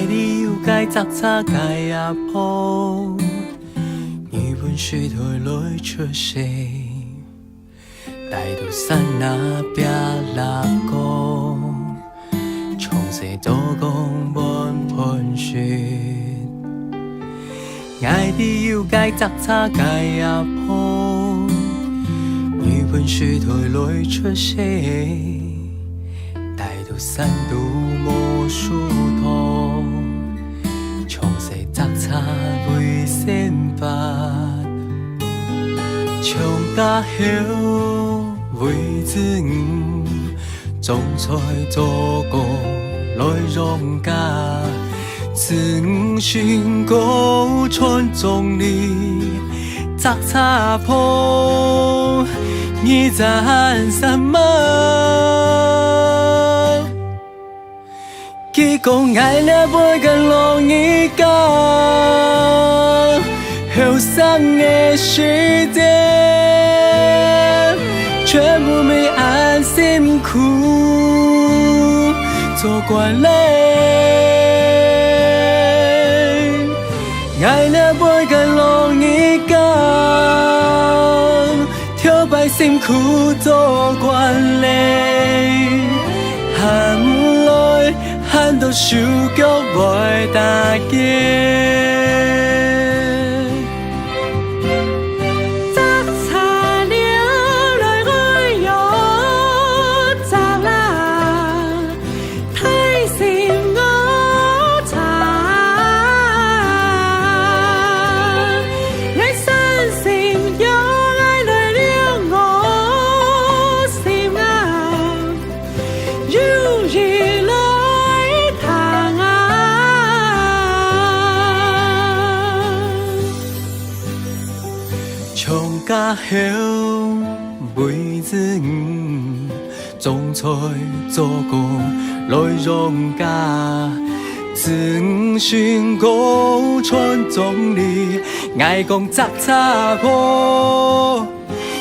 爱你有该杂草该阿婆，日本水台来出世，大肚山那边拉高，从西做工满盆雪。爱你有该杂草该阿婆，日本水台来出世，大肚山都无树头，从西杂草为先发，唱甲后为子女，种菜做工来荣家。曾经过村中里，杂草坡，你在什么？佢講愛了每個浪一個後生的時間，全部沒安辛苦做慣累。愛了每個浪一個跳擺辛苦做慣累，喊來喊到手腳袂打結。家後為子女，種菜做工來榮家，曾經過村中里，愛講雜草坡，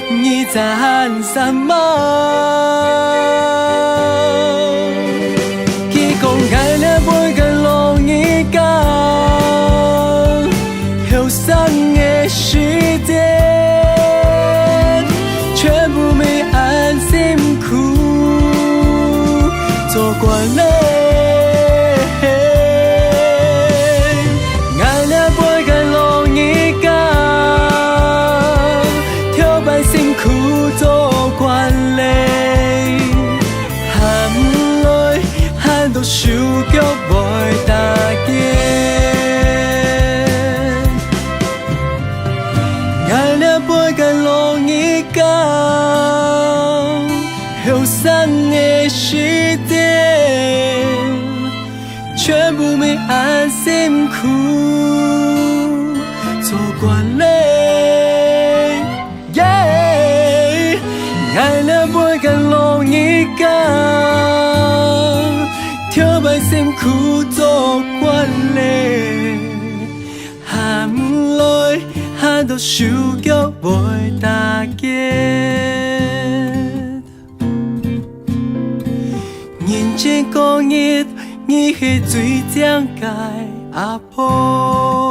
你在什麼？佢講愛了每個浪一個後生的時間。做慣累，愛了每個浪一個，跳擺辛苦做慣累，喊來喊到手腳袂打結，愛了每個浪一個，後生的時間。全部沒安辛苦做慣累，愛了每個浪一個，跳擺辛苦做慣累，喊來喊到手腳袂打結，認真講熱。你係最正解阿婆。